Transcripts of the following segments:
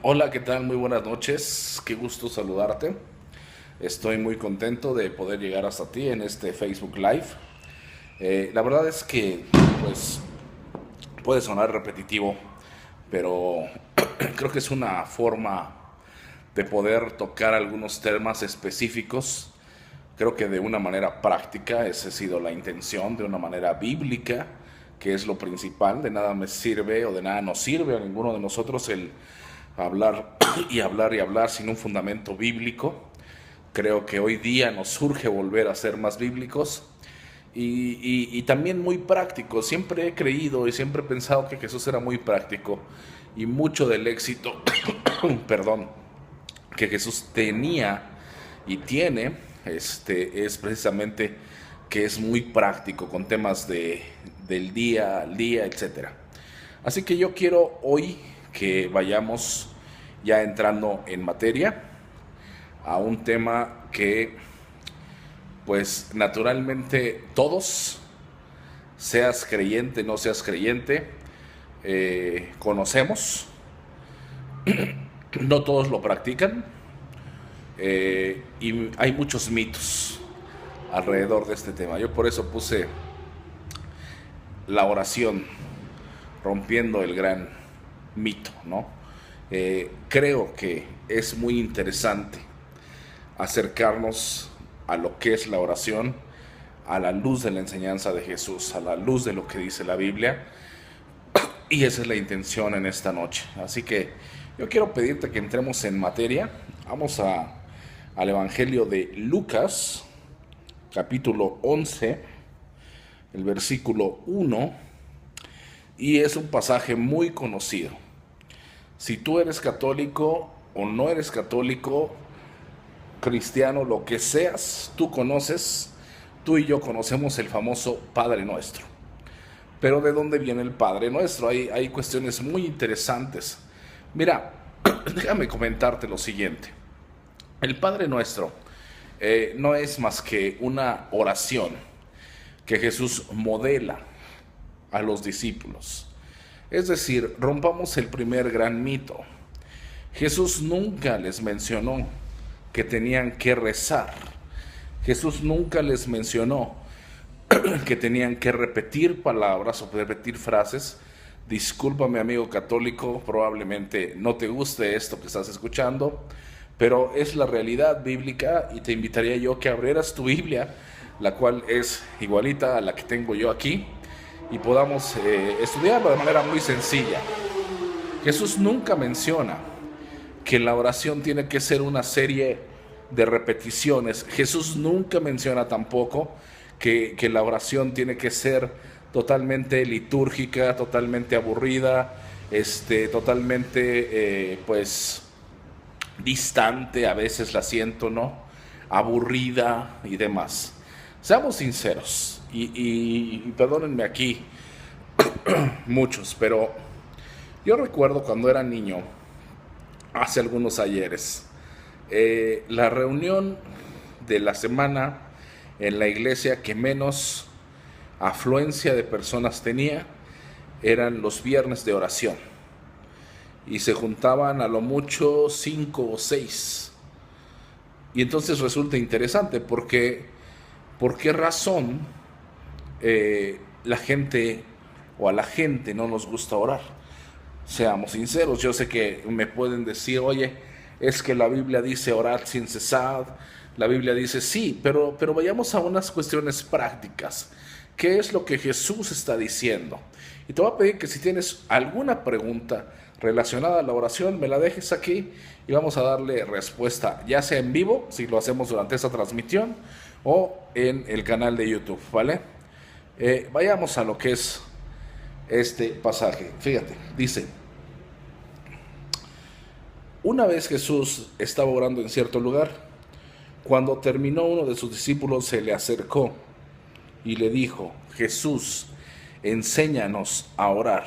Hola, ¿qué tal? Muy buenas noches. Qué gusto saludarte. Estoy muy contento de poder llegar hasta ti en este Facebook Live. La verdad es que, pues, puede sonar repetitivo, pero creo que es una forma de poder tocar algunos temas específicos. Creo que de una manera práctica, esa ha sido la intención, de una manera bíblica, que es lo principal. De nada me sirve o de nada nos sirve a ninguno de nosotros el hablar y hablar y hablar sin un fundamento bíblico. Creo que hoy día nos surge volver a ser más bíblicos y también muy prácticos. Siempre he creído y siempre he pensado que Jesús era muy práctico y mucho del éxito, perdón, que Jesús tenía y tiene, es precisamente que es muy práctico con temas del día al día, etcétera. Así que yo quiero hoy que vayamos ya entrando en materia a un tema que pues naturalmente todos, seas creyente, no seas creyente, conocemos, no todos lo practican, y hay muchos mitos alrededor de este tema. Yo por eso puse la oración rompiendo el gran mito, ¿no? Creo que es muy interesante acercarnos a lo que es la oración a la luz de la enseñanza de Jesús, a la luz de lo que dice la Biblia, y esa es la intención en esta noche. Así que yo quiero pedirte que entremos en materia. Vamos al Evangelio de Lucas, capítulo 11, el versículo 1, y es un pasaje muy conocido. Si tú eres católico o no eres católico, cristiano, lo que seas, tú conoces, tú y yo conocemos el famoso Padre Nuestro. Pero ¿de dónde viene el Padre Nuestro? Hay cuestiones muy interesantes. Mira, déjame comentarte lo siguiente. El Padre Nuestro no es más que una oración que Jesús modela a los discípulos. Es decir, rompamos el primer gran mito. Jesús nunca les mencionó que tenían que rezar. Jesús nunca les mencionó que tenían que repetir palabras o repetir frases. Discúlpame, amigo católico, probablemente no te guste esto que estás escuchando, pero es la realidad bíblica y te invitaría yo que abrieras tu Biblia, la cual es igualita a la que tengo yo aquí, y podamos estudiarlo de manera muy sencilla. Jesús nunca menciona que la oración tiene que ser una serie de repeticiones. Jesús nunca menciona tampoco que la oración tiene que ser totalmente litúrgica, totalmente aburrida, totalmente pues distante, a veces la siento, ¿no? Aburrida y demás. Seamos sinceros, y perdónenme aquí muchos, pero yo recuerdo cuando era niño, hace algunos ayeres, la reunión de la semana en la iglesia que menos afluencia de personas tenía eran los viernes de oración, y se juntaban a lo mucho 5 o 6. Y entonces resulta interesante porque por qué razón la gente o a la gente no nos gusta orar. Seamos sinceros, yo sé que me pueden decir, oye, es que la Biblia dice orad sin cesar, la Biblia dice sí, pero vayamos a unas cuestiones prácticas. ¿Qué es lo que Jesús está diciendo? Y te voy a pedir que si tienes alguna pregunta relacionada a la oración, me la dejes aquí y vamos a darle respuesta, ya sea en vivo, si lo hacemos durante esta transmisión, o en el canal de YouTube, ¿vale? Vayamos a lo que es este pasaje. Fíjate, dice: una vez Jesús estaba orando en cierto lugar. Cuando terminó, uno de sus discípulos se le acercó y le dijo: Jesús, enséñanos a orar.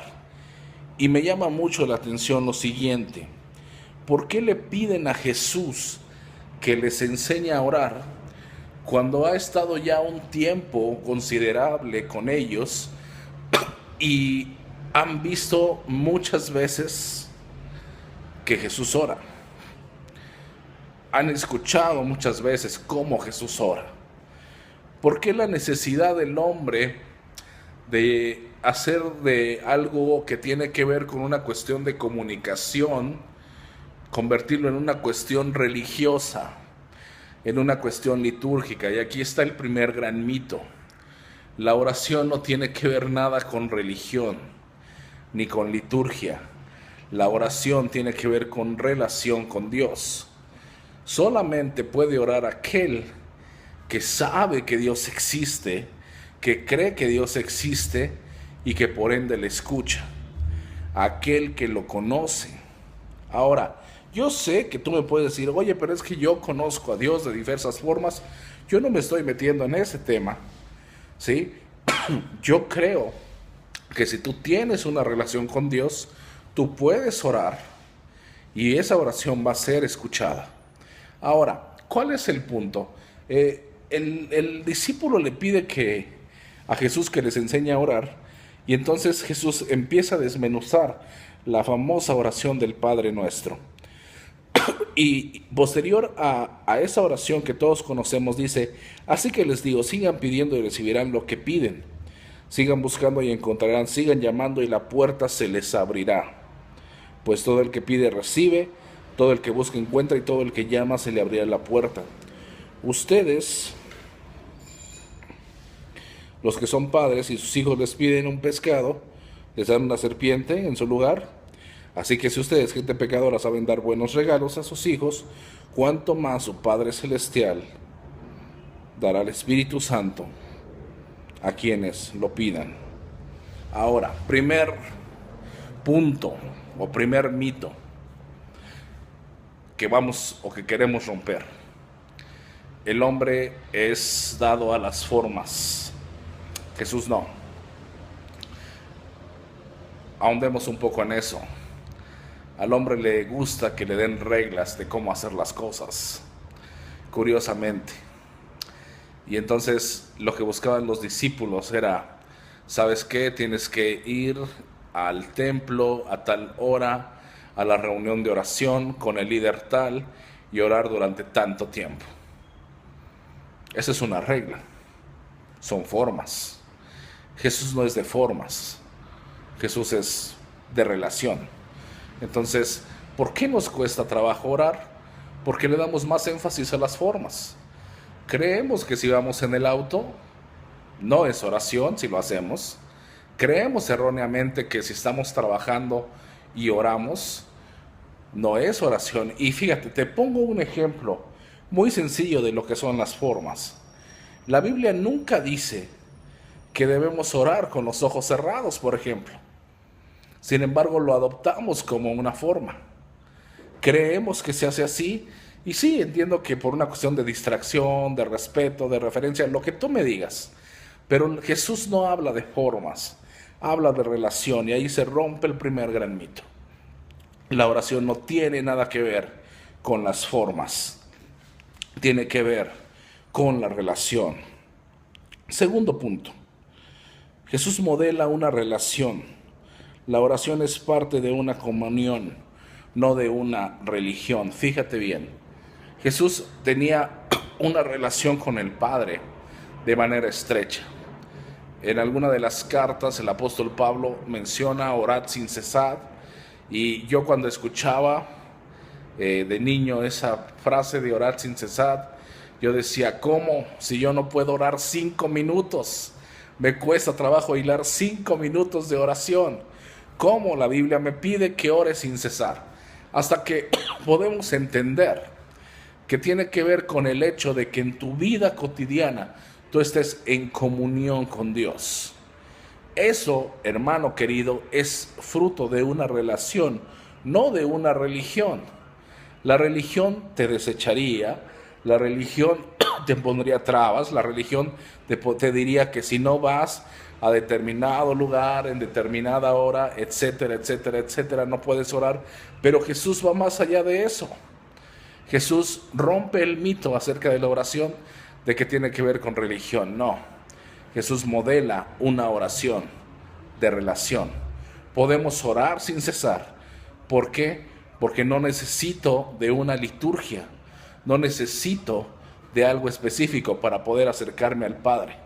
Y me llama mucho la atención lo siguiente: ¿por qué le piden a Jesús que les enseñe a orar cuando ha estado ya un tiempo considerable con ellos y han visto muchas veces que Jesús ora. Han escuchado muchas veces cómo Jesús ora. ¿Por qué la necesidad del hombre de hacer de algo que tiene que ver con una cuestión de comunicación, convertirlo en una cuestión religiosa, en una cuestión litúrgica? Y aquí está el primer gran mito. La oración no tiene que ver nada con religión, ni con liturgia. La oración tiene que ver con relación con Dios. Solamente puede orar aquel que sabe que Dios existe, que cree que Dios existe y que por ende le escucha. Aquel que lo conoce. Ahora, yo sé que tú me puedes decir, oye, pero es que yo conozco a Dios de diversas formas. Yo no me estoy metiendo en ese tema, ¿sí? Yo creo que si tú tienes una relación con Dios, tú puedes orar y esa oración va a ser escuchada. Ahora, ¿cuál es el punto? El discípulo le pide a Jesús que les enseñe a orar, y entonces Jesús empieza a desmenuzar la famosa oración del Padre Nuestro. Y posterior a esa oración que todos conocemos dice, así que les digo, sigan pidiendo y recibirán lo que piden. Sigan buscando y encontrarán, sigan llamando y la puerta se les abrirá. Pues todo el que pide recibe, todo el que busca encuentra y todo el que llama se le abrirá la puerta. Ustedes, los que son padres y sus hijos les piden un pescado, les dan una serpiente en su lugar. Así que si ustedes, gente pecadora, saben dar buenos regalos a sus hijos, cuánto más su Padre Celestial dará al Espíritu Santo a quienes lo pidan. Ahora, primer punto o primer mito que vamos o que queremos romper. El hombre es dado a las formas. Jesús no. Ahondemos un poco en eso. Al hombre le gusta que le den reglas de cómo hacer las cosas, curiosamente. Y entonces lo que buscaban los discípulos era, ¿sabes qué? Tienes que ir al templo a tal hora, a la reunión de oración con el líder tal y orar durante tanto tiempo. Esa es una regla. Son formas. Jesús no es de formas. Jesús es de relación. Entonces, ¿por qué nos cuesta trabajo orar? Porque le damos más énfasis a las formas. Creemos que si vamos en el auto, no es oración si lo hacemos. Creemos erróneamente que si estamos trabajando y oramos, no es oración. Y fíjate, te pongo un ejemplo muy sencillo de lo que son las formas. La Biblia nunca dice que debemos orar con los ojos cerrados, por ejemplo. Sin embargo, lo adoptamos como una forma. Creemos que se hace así. Y sí, entiendo que por una cuestión de distracción, de respeto, de referencia, lo que tú me digas. Pero Jesús no habla de formas, habla de relación, y ahí se rompe el primer gran mito. La oración no tiene nada que ver con las formas, tiene que ver con la relación. Segundo punto, Jesús modela una relación. La oración es parte de una comunión, no de una religión. Fíjate bien, Jesús tenía una relación con el Padre de manera estrecha. En alguna de las cartas el apóstol Pablo menciona orad sin cesar, y yo cuando escuchaba de niño esa frase de orad sin cesar, yo decía, ¿cómo? Si yo no puedo orar 5 minutos, me cuesta trabajo hilar 5 minutos de oración. ¿Cómo la Biblia me pide que ore sin cesar? Hasta que podemos entender que tiene que ver con el hecho de que en tu vida cotidiana tú estés en comunión con Dios. Eso, hermano querido, es fruto de una relación, no de una religión. La religión te desecharía, la religión te pondría trabas, la religión te diría que si no vas a determinado lugar, en determinada hora, etcétera, etcétera, etcétera, no puedes orar. Pero Jesús va más allá de eso. Jesús rompe el mito acerca de la oración de que tiene que ver con religión. No, Jesús modela una oración de relación. Podemos orar sin cesar. ¿Por qué? porque no necesito de una liturgia, no necesito de algo específico para poder acercarme al Padre,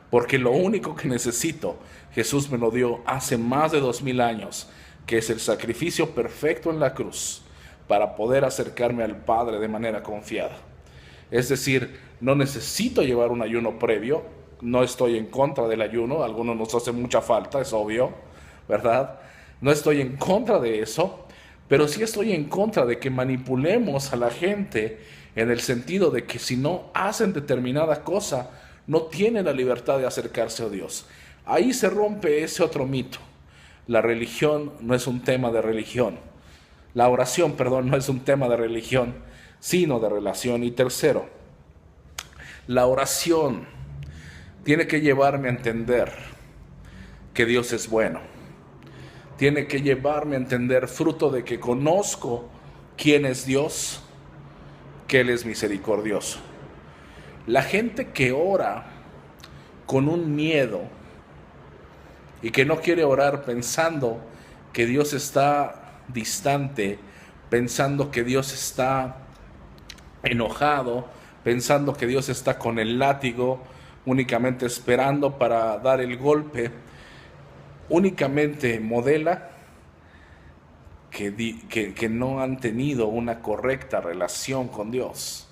porque lo único que necesito, Jesús me lo dio hace más de 2000 años, que es el sacrificio perfecto en la cruz, para poder acercarme al Padre de manera confiada. Es decir, no necesito llevar un ayuno previo, no estoy en contra del ayuno, a algunos nos hace mucha falta, es obvio, ¿verdad? No estoy en contra de eso, pero sí estoy en contra de que manipulemos a la gente en el sentido de que si no hacen determinada cosa, no tienen la libertad de acercarse a Dios. Ahí se rompe ese otro mito. La religión no es un tema de religión. La oración, perdón, no es un tema de religión, sino de relación. Y tercero, la oración tiene que llevarme a entender que Dios es bueno. Tiene que llevarme a entender, fruto de que conozco quién es Dios, que Él es misericordioso. La gente que ora con un miedo y que no quiere orar pensando que Dios está distante, pensando que Dios está enojado, pensando que Dios está con el látigo, únicamente esperando para dar el golpe, únicamente modela que no han tenido una correcta relación con Dios.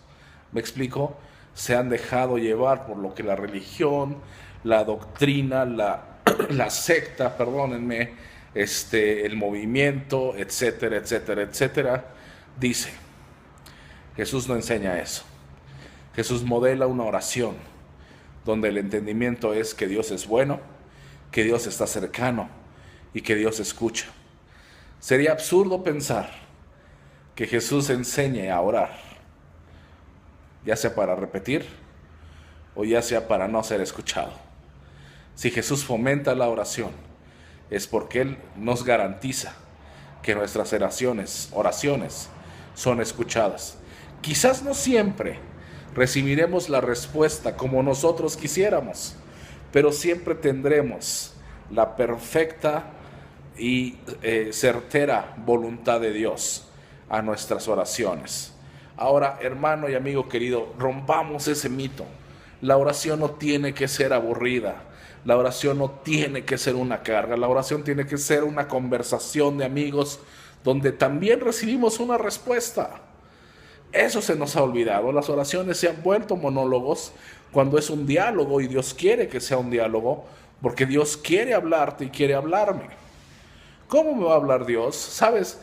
¿Me explico? Se han dejado llevar por lo que la religión, la doctrina, la secta, perdónenme, el movimiento, etcétera, etcétera, etcétera, dice. Jesús no enseña eso. Jesús modela una oración donde el entendimiento es que Dios es bueno, que Dios está cercano y que Dios escucha. Sería absurdo pensar que Jesús enseñe a orar, ya sea para repetir o ya sea para no ser escuchado. Si Jesús fomenta la oración, es porque Él nos garantiza que nuestras oraciones son escuchadas. Quizás no siempre recibiremos la respuesta como nosotros quisiéramos, pero siempre tendremos la perfecta y certera voluntad de Dios a nuestras oraciones. Ahora, hermano y amigo querido, rompamos ese mito. La oración no tiene que ser aburrida. La oración no tiene que ser una carga. La oración tiene que ser una conversación de amigos donde también recibimos una respuesta. Eso se nos ha olvidado. Las oraciones se han vuelto monólogos cuando es un diálogo, y Dios quiere que sea un diálogo porque Dios quiere hablarte y quiere hablarme. ¿Cómo me va a hablar Dios? ¿Sabes?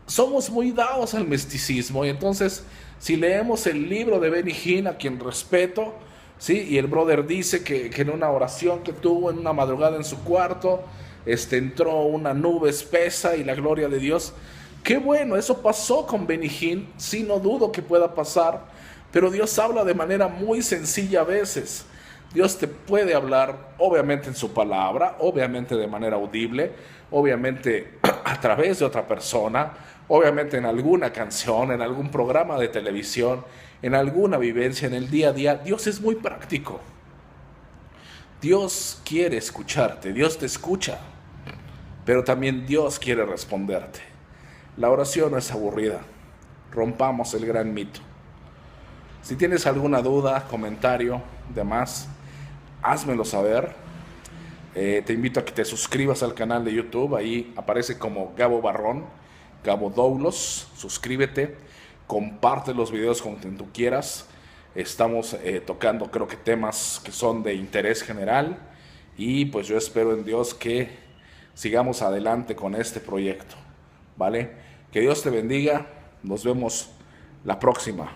Somos muy dados al misticismo, y entonces si leemos el libro de Benny Hinn, a quien respeto, ¿sí? Y el brother dice que en una oración que tuvo en una madrugada en su cuarto, entró una nube espesa y la gloria de Dios. Qué bueno, eso pasó con Benny Hinn, sí, no dudo que pueda pasar, pero Dios habla de manera muy sencilla a veces. Dios te puede hablar, obviamente en su palabra, obviamente de manera audible, obviamente a través de otra persona, obviamente en alguna canción, en algún programa de televisión, en alguna vivencia, en el día a día. Dios es muy práctico. Dios quiere escucharte, Dios te escucha, pero también Dios quiere responderte. La oración no es aburrida. Rompamos el gran mito. Si tienes alguna duda, comentario, demás, házmelo saber. Te invito a que te suscribas al canal de YouTube. Ahí aparece como Gabo Barrón, Gabo Doulos. Suscríbete, comparte los videos con quien tú quieras. Estamos tocando, creo que, temas que son de interés general, y pues yo espero en Dios que sigamos adelante con este proyecto, ¿vale? Que Dios te bendiga. Nos vemos la próxima.